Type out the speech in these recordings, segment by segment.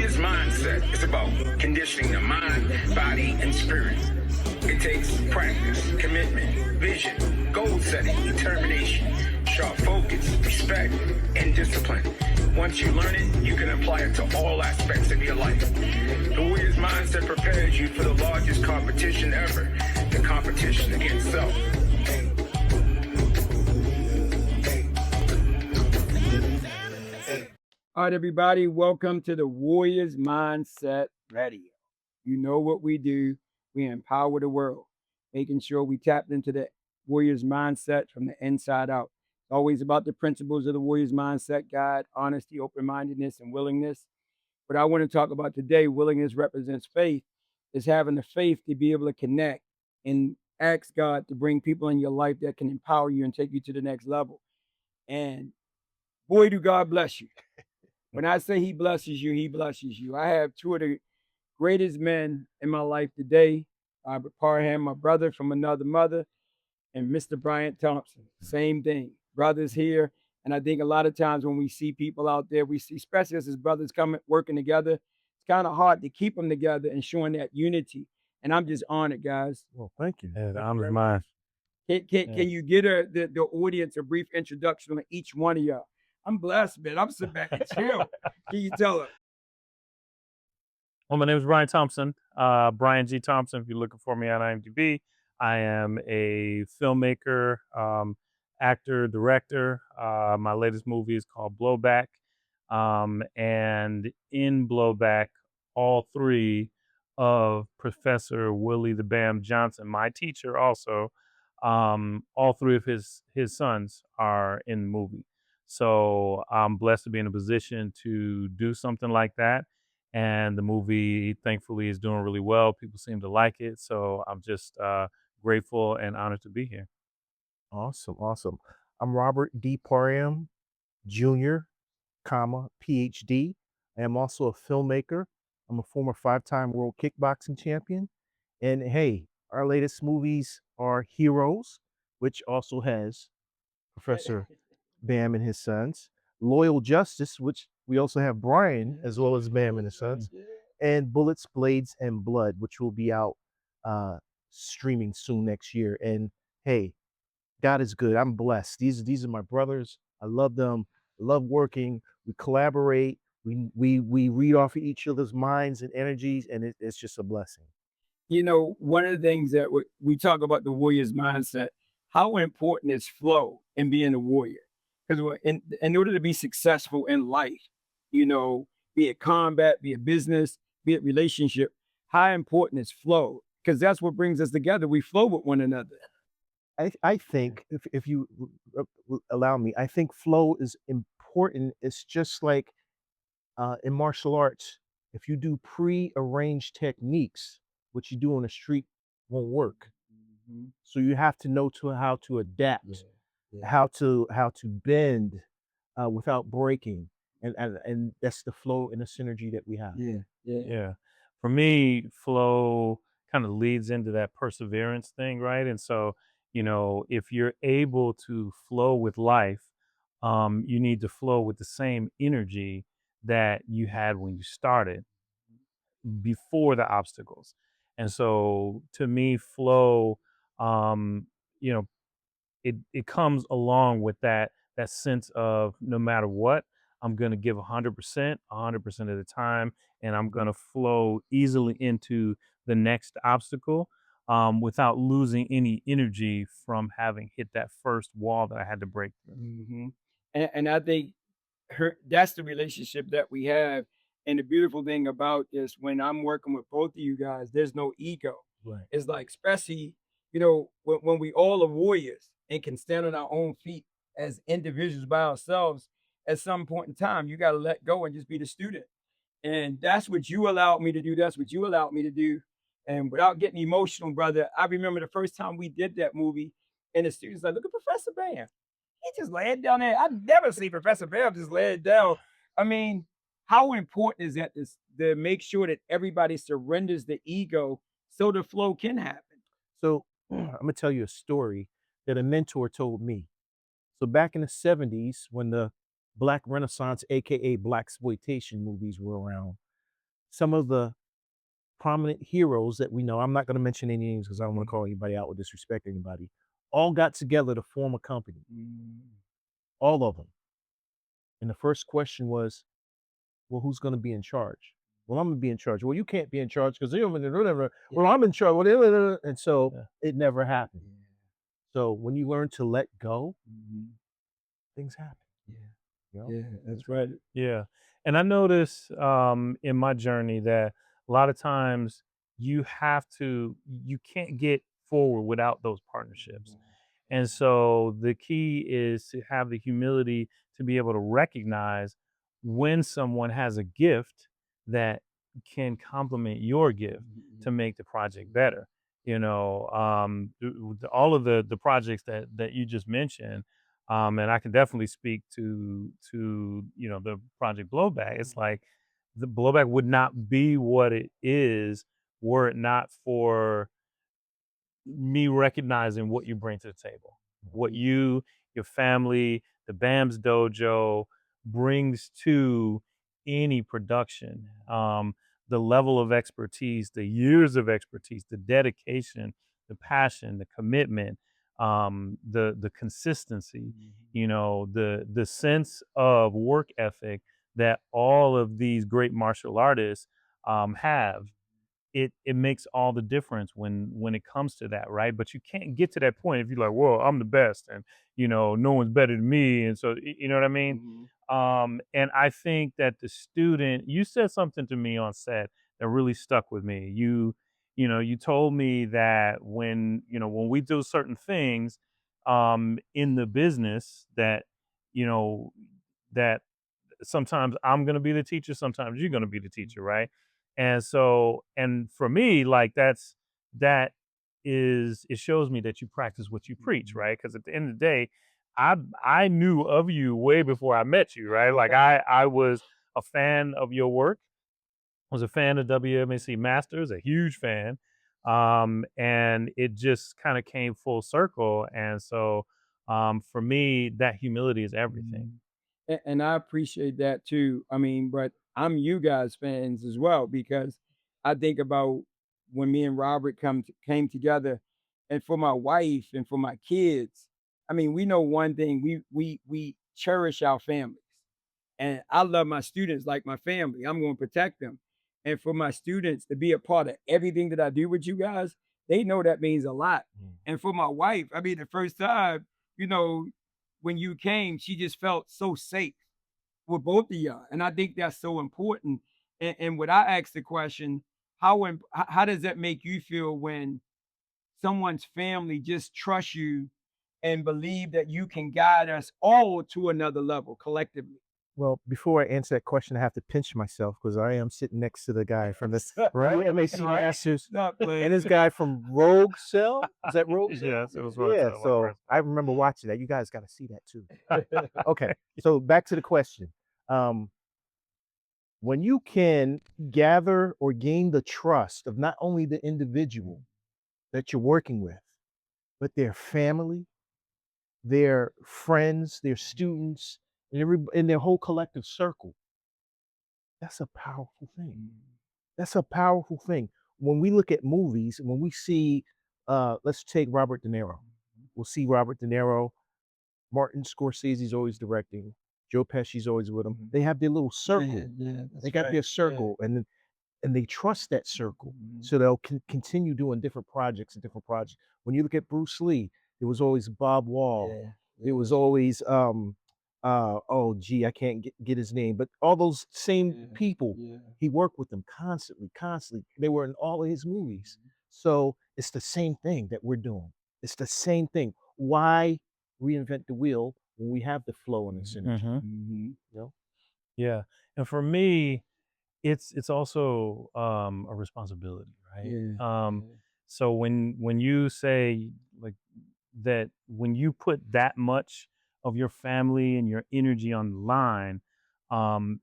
warrior's mindset is about conditioning the mind, body, and spirit. It takes practice, commitment, vision, goal setting, determination, sharp focus, respect, and discipline. Once you learn it, you can apply it to all aspects of your life. The warrior's mindset prepares you for the largest competition ever, the competition against self. All right, everybody, welcome to the Warriors Mindset Radio. You know what we do. We empower the world, making sure we tap into the Warriors Mindset from the inside out. It's always about the principles of the Warriors Mindset Guide: honesty, open-mindedness, and willingness. What I want to talk about today, willingness represents faith, is having the faith to be able to connect and ask God to bring people in your life that can empower you and take you to the next level. And boy, do God bless you. When I say he blesses you, he blesses you. I have two of the greatest men in my life today. Parham, my brother from another mother, and Mr. Bryan Thompson. Same thing. Brothers here. And I think a lot of times when we see people out there, we see, especially as his brothers coming, working together, it's kind of hard to keep them together and showing that unity. And I'm just honored, guys. Well, thank you. Yeah, the honor's mine. Can you get the audience a brief introduction on each one of y'all? I'm blessed, man. I'm sitting back and chill. Can you tell her? Well, my name is Bryan Thompson, Bryan G. Thompson, if you're looking for me on IMDb. I am a filmmaker, actor, director. My latest movie is called Blowback. And in Blowback, all three of Professor Willie the Bam Johnson, my teacher also, all three of his sons are in the movie. So I'm blessed to be in a position to do something like that. And the movie, thankfully, is doing really well. People seem to like it. So I'm just grateful and honored to be here. Awesome, awesome. I'm Robert D. Parham, Jr., PhD. I am also a filmmaker. I'm a former 5-time World Kickboxing Champion. And hey, our latest movies are Heroes, which also has Professor Bam and his sons. Loyal Justice, which we also have Bryan as well as Bam and his sons. And Bullets, Blades, and Blood, which will be out streaming soon next year. And hey, God is good. I'm blessed. These are my brothers. I love them. I love working. We collaborate. We read off of each other's minds and energies, and it's just a blessing. You know, one of the things that we talk about the warrior's mindset, how important is flow in being a warrior? Because in order to be successful in life, you know, be it combat, be it business, be it relationship, how important is flow? Because that's what brings us together. We flow with one another. I think, if you allow me, I think flow is important. It's just like in martial arts, if you do pre-arranged techniques, what you do on the street won't work. Mm-hmm. So you have to know how to adapt, how to bend without breaking, and that's the flow and the synergy that we have. Yeah. For me, flow kind of leads into that perseverance thing, right? And so, you know, if you're able to flow with life, you need to flow with the same energy that you had when you started before the obstacles. And so to me, flow, you know, it comes along with that sense of no matter what, I'm going to give 100% of the time, and I'm going to flow easily into the next obstacle without losing any energy from having hit that first wall that I had to break through. Mm-hmm. And I think that's the relationship that we have. And the beautiful thing about this, when I'm working with both of you guys, there's no ego. Right. It's like, especially, you know, when we all are warriors and can stand on our own feet as individuals by ourselves, at some point in time, you got to let go and just be the student. And that's what you allowed me to do. That's what you allowed me to do. And without getting emotional, brother, I remember the first time we did that movie, and the students like, look at Professor Bam. He just laid down there. I've never seen Professor Bam just lay it down. I mean, how important is that to make sure that everybody surrenders the ego so the flow can happen? So I'm going to tell you a story that a mentor told me. So back in the 70s, when the Black Renaissance, aka Blaxploitation movies were around, some of the prominent heroes that we know, I'm not going to mention any names because I don't want to call anybody out or disrespect anybody, all got together to form a company, all of them. And the first question was, well, who's going to be in charge? Well, I'm going to be in charge. Well, you can't be in charge because you're whatever. Well, I'm in charge. Whatever. And so it never happened. So when you learn to let go, things happen. You know? Yeah, that's right. Yeah. And I notice in my journey that a lot of times you can't get forward without those partnerships. And so the key is to have the humility to be able to recognize when someone has a gift that can complement your gift to make the project better. All of the projects that you just mentioned, and I can definitely speak to the project Blowback. It's like the Blowback would not be what it is were it not for me recognizing what you bring to the table, what you, your family, the BAMS dojo brings to any production. The level of expertise, the years of expertise, the dedication, the passion, the commitment, the consistency, the sense of work ethic that all of these great martial artists have. It makes all the difference when it comes to that, right? But you can't get to that point if you're like, well, I'm the best, and no one's better than me, and so you know what I mean. And I think that the student, you said something to me on set that really stuck with me. You told me that when we do certain things in the business that you know that sometimes I'm going to be the teacher, sometimes you're going to be the teacher, right? And so, and for me, like that it shows me that you practice what you preach, right? Because at the end of the day, I knew of you way before I met you, right? Like I was a fan of your work, was a fan of WMAC Masters, a huge fan. And it just kind of came full circle. And so for me, that humility is everything. And I appreciate that too. I mean, but I'm you guys fans as well because I think about when me and Robert came together, and for my wife and for my kids. I mean, we know one thing: we cherish our families, and I love my students like my family. I'm going to protect them, and for my students to be a part of everything that I do with you guys, they know that means a lot. And for my wife, I mean, the first time, you know, when you came, she just felt so safe with both of y'all, and I think that's so important. And when I ask the question, how does that make you feel when someone's family just trusts you and believe that you can guide us all to another level collectively? Well, before I answer that question, I have to pinch myself because I am sitting next to the guy from the MAC Masters and this guy from Rogue Cell. Is that Rogue Cell? Yes, it was Rogue Yeah, Cell, so I remember watching that. You guys got to see that too. Okay, so back to the question. When you can gather or gain the trust of not only the individual that you're working with, but their family, their friends, their students, and in their whole collective circle, that's a powerful thing. That's a powerful thing. When we look at movies, when we see, let's take Robert De Niro. We'll see Robert De Niro, Martin Scorsese's always directing, Joe Pesci's always with him. They have their little circle. They got their circle, and they trust that circle, so they'll continue doing different projects and different projects. When you look at Bruce Lee, it was always Bob Wall. It was always oh gee, I can't get his name, but all those same people, he worked with them constantly. They were in all of his movies. So it's the same thing that we're doing. It's the same thing. Why reinvent the wheel when we have the flow and the synergy? You know? Yeah. And for me, it's also a responsibility, right? So when you say like that, when you put that much of your family and your energy on the line,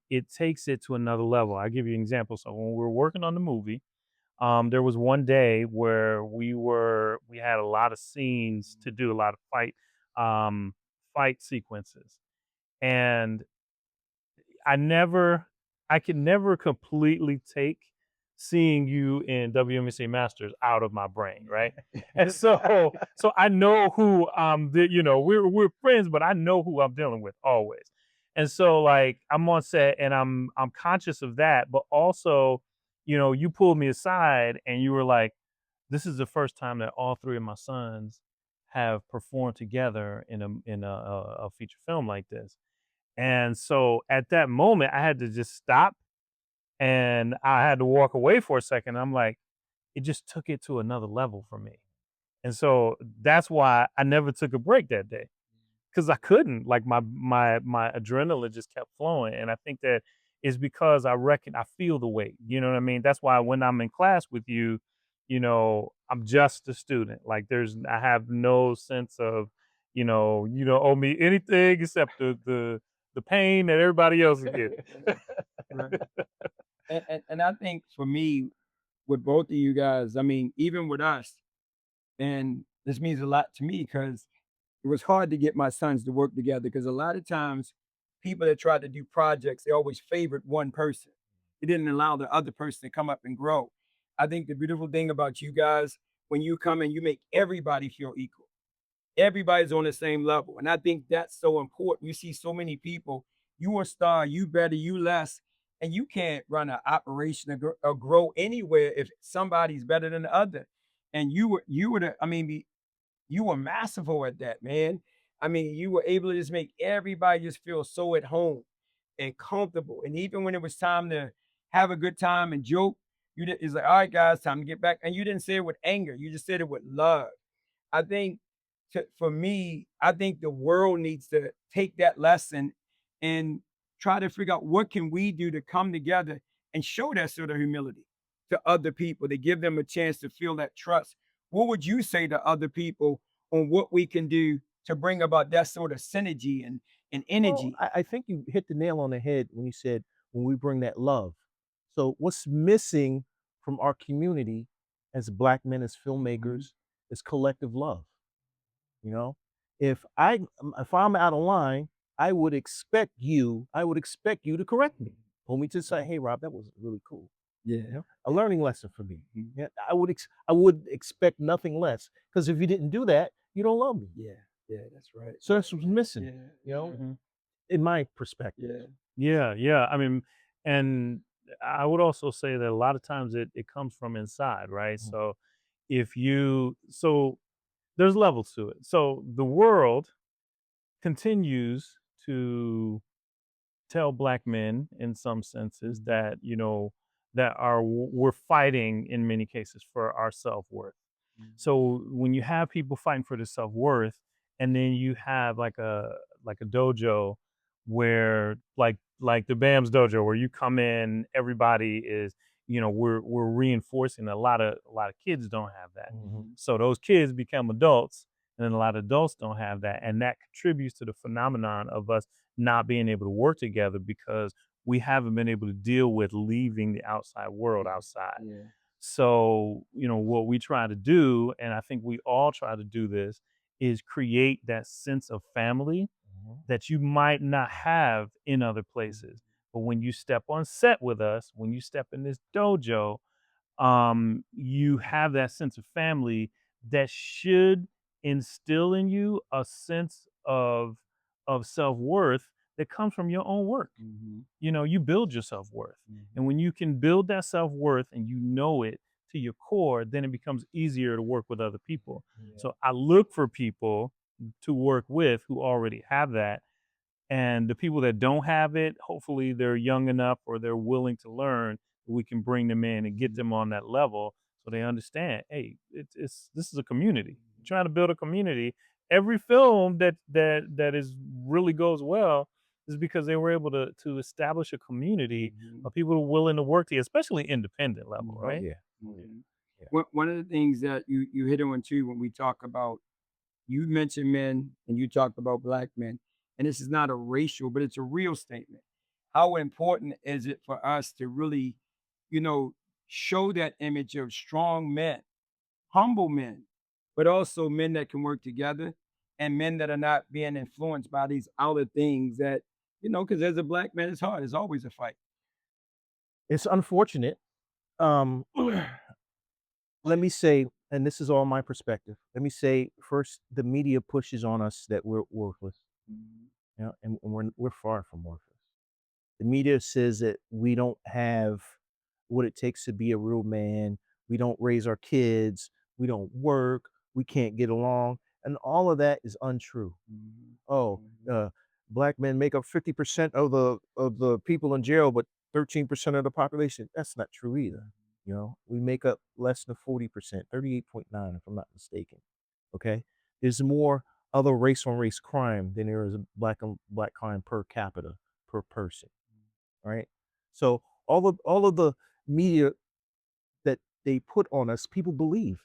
it takes it to another level. I'll give you an example. So when we were working on the movie, there was one day where we had a lot of scenes to do, a lot of fight sequences, and I never I can never completely take seeing you in WMC Masters out of my brain, right? And so I know who we're friends, but I know who I'm dealing with always. And so like I'm on set and I'm conscious of that, but also, you pulled me aside and you were like, this is the first time that all three of my sons have performed together in a feature film like this. And so at that moment, I had to just stop and I had to walk away for a second. I'm like, it just took it to another level for me. And so that's why I never took a break that day because I couldn't. Like my adrenaline just kept flowing, and I think that is because I feel the weight. You know what I mean? That's why when I'm in class with you, I'm just a student. Like I have no sense of, you don't owe me anything except the pain that everybody else is getting. Right. And I think for me, with both of you guys, I mean, even with us, and this means a lot to me because it was hard to get my sons to work together because a lot of times people that tried to do projects, they always favored one person. They didn't allow the other person to come up and grow. I think the beautiful thing about you guys, when you come in, you make everybody feel equal. Everybody's on the same level. And I think that's so important. You see so many people, you a star, you better, you less, and you can't run an operation or grow anywhere if somebody's better than the other. And you were masterful at that, man. I mean, you were able to just make everybody just feel so at home and comfortable. And even when it was time to have a good time and joke, it's like, all right, guys, time to get back. And you didn't say it with anger. You just said it with love. I think for me, I think the world needs to take that lesson and try to figure out what can we do to come together and show that sort of humility to other people, to give them a chance to feel that trust. What would you say to other people on what we can do to bring about that sort of synergy and Well, energy? I think you hit the nail on the head when you said when we bring that love. So what's missing from our community as Black men, as filmmakers, is collective love. You know, if I'm out of line, I would expect you to correct me, pull me to the side. Hey, Rob, that was really cool. Yeah. You know, a learning lesson for me. Mhm. Yeah, I would expect nothing less because if you didn't do that, you don't love me. Yeah. Yeah, that's right. So that's what's missing. Yeah. You know, Mhm. in my perspective. Yeah. Yeah. I mean, and I would also say that a lot of times it comes from inside, right? Mhm. So so there's levels to it. So the world continues to tell Black men in some senses that, we're fighting in many cases for our self-worth. So when you have people fighting for their self-worth, and then you have like a dojo where like the BAM's dojo where you come in, everybody is, we're reinforcing a lot of kids don't have that. Mhm. So those kids become adults, and then a lot of adults don't have that. And that contributes to the phenomenon of us not being able to work together because we haven't been able to deal with leaving the outside world outside. Yeah. So, what we try to do, and I think we all try to do this, is create that sense of family Mhm. that you might not have in other places. But when you step on set with us, when you step in this dojo, you have that sense of family that should instill in you a sense of self-worth that comes from your own work. Mhm. You build your self-worth. Mhm. And when you can build that self-worth and you know it to your core, then it becomes easier to work with other people. Yeah. So I look for people to work with who already have that, and the people that don't have it, hopefully they're young enough or they're willing to learn. We can bring them in and get them on that level so they understand. Hey, it's this is a community. You're trying to build a community. Every film that is really goes well is because they were able to establish a community Mhm. of people who are willing to work together, especially independent level, Oh right? yeah. Oh yeah. Mhm. Yeah. One of the things that you hit on too when we talk about, you mentioned men and you talked about Black men, and this is not a racial, but it's a real statement. How important is it for us to really, you know, show that image of strong men, humble men, but also men that can work together and men that are not being influenced by these outer things that, because as a Black man, it's hard. It's always a fight. It's unfortunate. Um, let me say, and this is all my perspective. Let me say first, the media pushes on us that we're worthless. You know, and we're far from worthless. The media says that we don't have what it takes to be a real man. We don't raise our kids. We don't work. We can't get along, and all of that is untrue. Oh, black men make up 50% of the people in jail, but 13% of the population. That's not true either. You know, we make up less than 40%, 38.9, if I'm not mistaken. Okay, there's more other race on race crime than there is black crime per capita per person. Right, so all of the media that they put on us, people believe.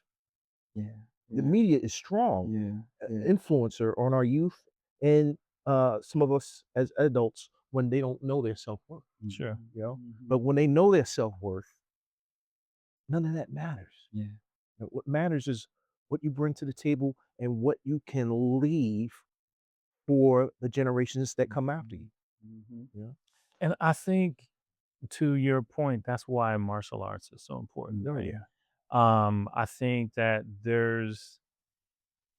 Yeah. The media is strong influencer on our youth and some of us as adults when they don't know their self-worth. Sure. You know, but when they know their self-worth, none of that matters. Yeah. What matters is what you bring to the table and what you can leave for the generations that come after you. Yeah. And I think, to your point, that's why martial arts is so important. Oh, right? yeah. I think that there's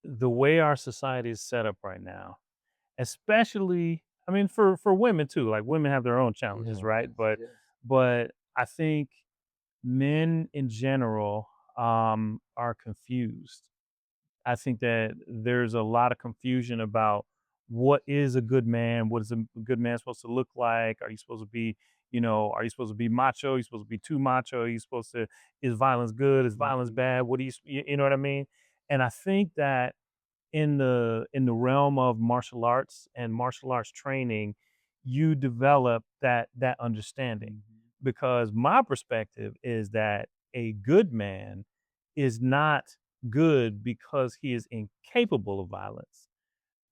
the way our society is set up right now, especially, I mean, for women too. Like, women have their own challenges, right? But I think men in general are confused. I think that there's a lot of confusion about what is a good man, what is a good man supposed to look like. Are you supposed to be, are you supposed to be macho? Are you supposed to be too macho? Are you supposed to, is violence good? Is violence bad? What do you know what I mean? And I think that in the realm of martial arts and martial arts training, you develop that understanding. Because my perspective is that a good man is not good because he is incapable of violence.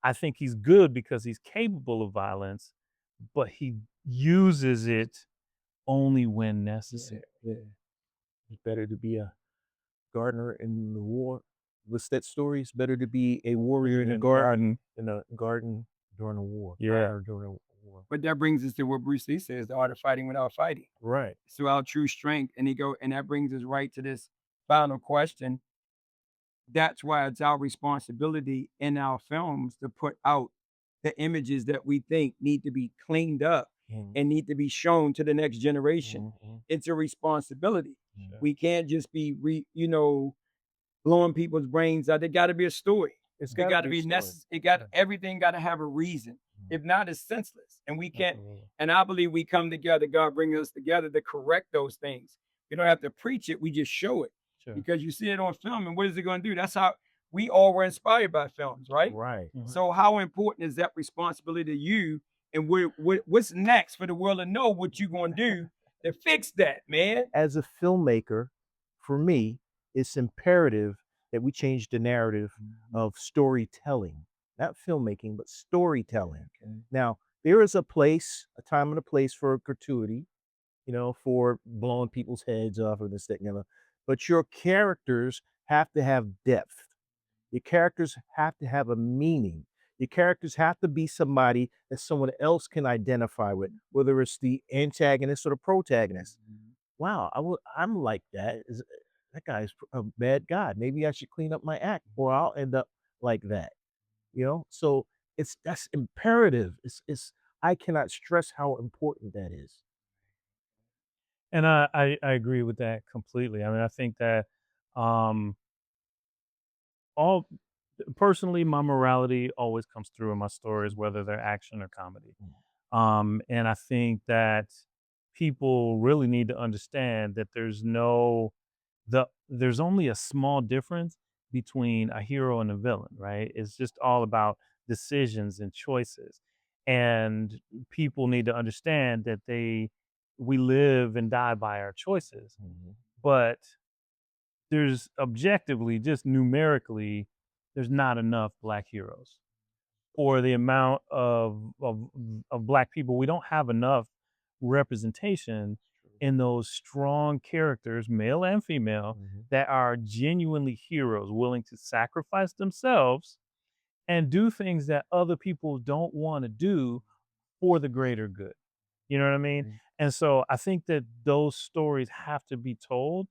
I think he's good because he's capable of violence, but he uses it only when necessary. It's better to be a gardener in the war. What's that story? It's better to be a warrior in a garden than a garden during a war. Yeah. Or during a war. But that brings us to what Bruce Lee says: the art of fighting without fighting. Right. So our true strength, and that brings us right to this final question. That's why it's our responsibility in our films to put out the images that we think need to be cleaned up and need to be shown to the next generation. It's a responsibility. We can't just be blowing people's brains out. There got to be a story. It's It got to be necessary. Everything got to have a reason. If not, it's senseless. And we can't. And I believe we come together. God brings us together to correct those things. We don't have to preach it. We just show it. Sure. Because you see it on film, and what is it going to do? That's how we all were inspired by films, right? Right. So how important is that responsibility to you? And what's next for the world to know what you're going to do to fix that, man? As a filmmaker, for me, it's imperative that we change the narrative of storytelling, not filmmaking, but storytelling. Now, there is a time and a place for gratuity, for blowing people's heads off or this, that, and the other. But your characters have to have depth. Your characters have to have a meaning. Your characters have to be somebody that someone else can identify with, whether it's the antagonist or the protagonist. Wow, I'm like that. That guy's a bad guy. Maybe I should clean up my act, or I'll end up like that. So that's imperative. I cannot stress how important that is. And I agree with that completely. I mean, I think that all personally, my morality always comes through in my stories, whether they're action or comedy. And I think that people really need to understand that there's only a small difference between a hero and a villain, right? It's just all about decisions and choices. And people need to understand that we live and die by our choices. But there's objectively, just numerically, there's not enough Black heroes for the amount of Black people. We don't have enough representation in those strong characters, male and female, that are genuinely heroes, willing to sacrifice themselves and do things that other people don't want to do for the greater good. You know what I mean? And so I think that those stories have to be told.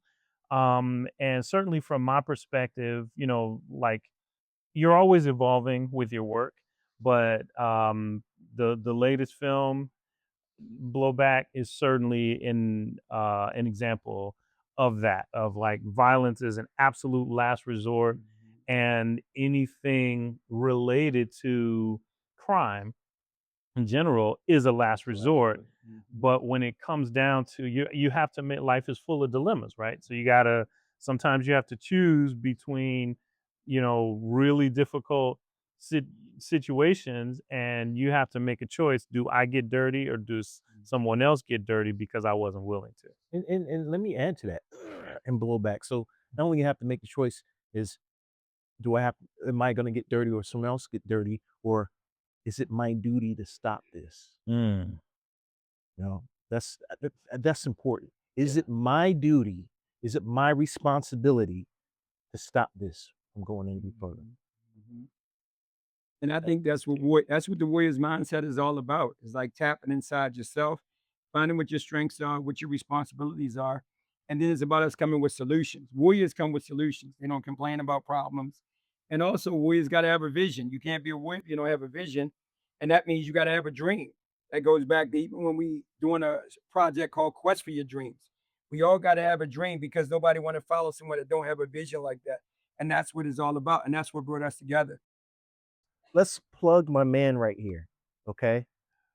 And certainly from my perspective, like you're always evolving with your work, but the latest film, Blowback, is certainly an example of that, of like violence is an absolute last resort, and anything related to crime in general is a last resort. But when it comes down to you have to make, life is full of dilemmas, right? So sometimes you have to choose between, really difficult situations, and you have to make a choice. Do I get dirty, or does someone else get dirty because I wasn't willing to? And let me add to that and blow back. So not only you have to make the choice is, am I going to get dirty or someone else get dirty, or is it my duty to stop this? That's important. Is it my duty? Is it my responsibility to stop this from going any further? And I think that's what the Warriors mindset is all about. It's like tapping inside yourself, finding what your strengths are, what your responsibilities are. And then it's about us coming with solutions. Warriors come with solutions. They don't complain about problems. And also, warriors got to have a vision. You can't be a warrior if you don't have a vision. And that means you got to have a dream. That goes back to even when we doing a project called Quest for Your Dreams. We all got to have a dream, because nobody want to follow someone that don't have a vision like that. And that's what it's all about. And that's what brought us together. Let's plug my man right here, okay?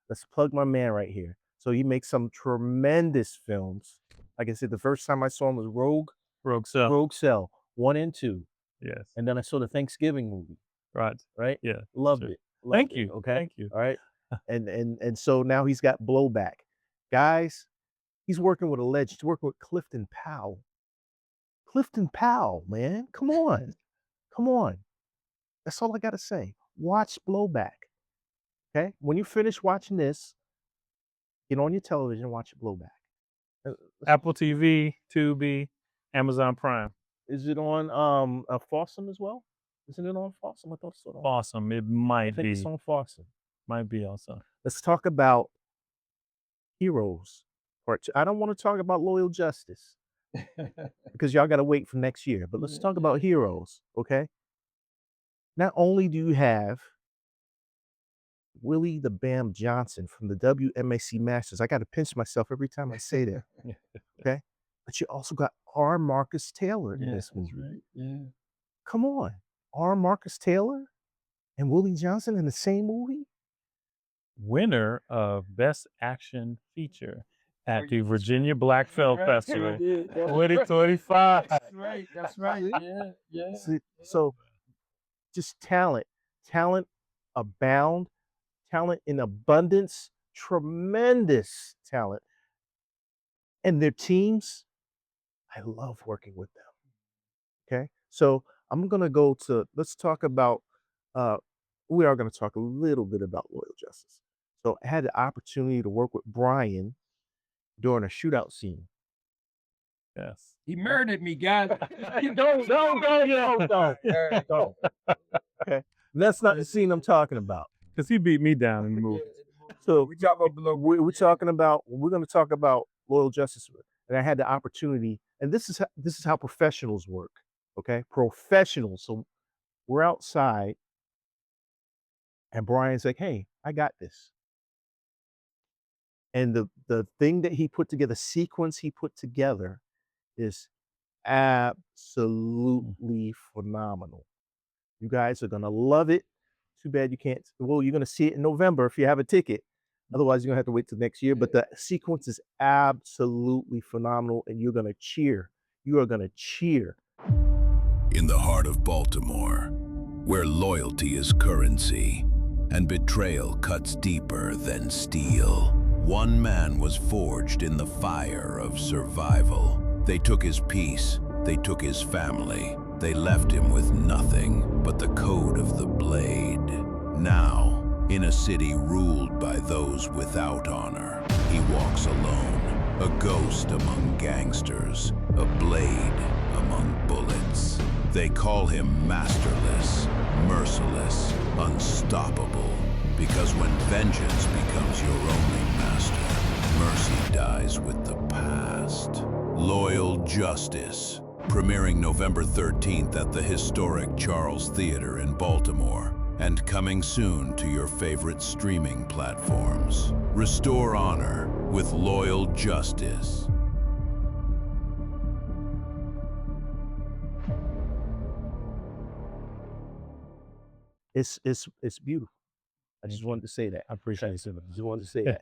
Let's plug my man right here. So he makes some tremendous films. Like I said, the first time I saw him was Rogue Cell 1 and 2. Yes. And then I saw the Thanksgiving movie. Right? Yeah. Loved sure. it. Loved Thank you. it, okay? Thank you. All right. And so now he's got Blowback. Guys, he's working with a legend. He's working with Clifton Powell. Clifton Powell, man. Come on. Come on. That's all I got to say. Watch Blowback. Okay? When you finish watching this, get on your television and watch Blowback. Apple TV, Tubi, Amazon Prime. Is it on Fawsome as well? Isn't it on Fawsome? I thought it was on Fawsome. It might I think be. it's on Fawsome. Might be also. Let's talk about Heroes Part 2. I don't want to talk about Loyal Justice because y'all got to wait for next year. But let's talk about Heroes, okay? Not only do you have Willie the Bam Johnson from the WMAC Masters. I got to pinch myself every time I say that. Okay? But you also got R. Marcus Taylor in this movie. That's right. Yeah. Come on. R. Marcus Taylor and Willie Johnson in the same movie? Winner of Best Action Feature at the Virginia Black Film Festival 2025. That's right. That's right. Yeah. Yeah. So just talent abound, talent in abundance, tremendous talent. And their teams, I love working with them. Okay. So I'm going to let's talk about, we are going to talk a little bit about Loyal Justice. So I had the opportunity to work with Brian during a shootout scene. Yes. He murdered me, guys. Don't. Okay. That's not the scene I'm talking about. Because he beat me down in the movie. So We talk about we're going to talk about Loyal Justice. And I had the opportunity, and this is how professionals work. Okay. Professionals. So we're outside and Brian's like, hey, I got this. And the thing that he put together, sequence he put together is absolutely phenomenal. You guys are going to love it. Too bad you can't. Well, you're going to see it in November if you have a ticket. Otherwise, you're going to have to wait till next year. But the sequence is absolutely phenomenal, and you're going to cheer. You are going to cheer. In the heart of Baltimore, where loyalty is currency and betrayal cuts deeper than steel, one man was forged in the fire of survival. They took his peace, they took his family, they left him with nothing but the code of the blade. Now, in a city ruled by those without honor, he walks alone, a ghost among gangsters, a blade among bullets. They call him masterless, merciless, unstoppable, because when vengeance becomes your only master, mercy dies with the past. Loyal Justice, premiering November 13th at the historic Charles Theater in Baltimore, and coming soon to your favorite streaming platforms. Restore honor with Loyal Justice. It's beautiful. I just wanted to say that. I appreciate it. Just wanted to say that.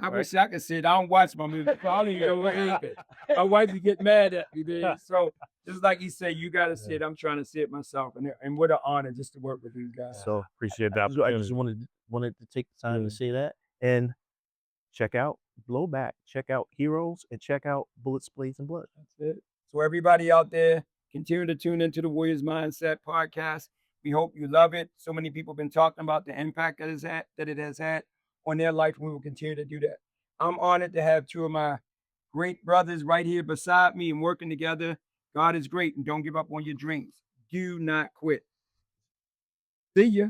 I wish I could see it. I don't watch my movies. So I don't even know what happened. My wife would get mad at me, man. So just like he said, you got to see it. I'm trying to see it myself, and what an honor just to work with these guys. So Appreciate that. I just wanted to take the time to say that. And check out Blowback, check out Heroes, and check out Bullets, Blades, and Blood. That's it. So everybody out there, continue to tune into the Warriors Mindset podcast. We hope you love it. So many people have been talking about the impact that it has had on their life, and we will continue to do that. I'm honored to have two of my great brothers right here beside me and working together. God is great, and don't give up on your dreams. Do not quit. See ya.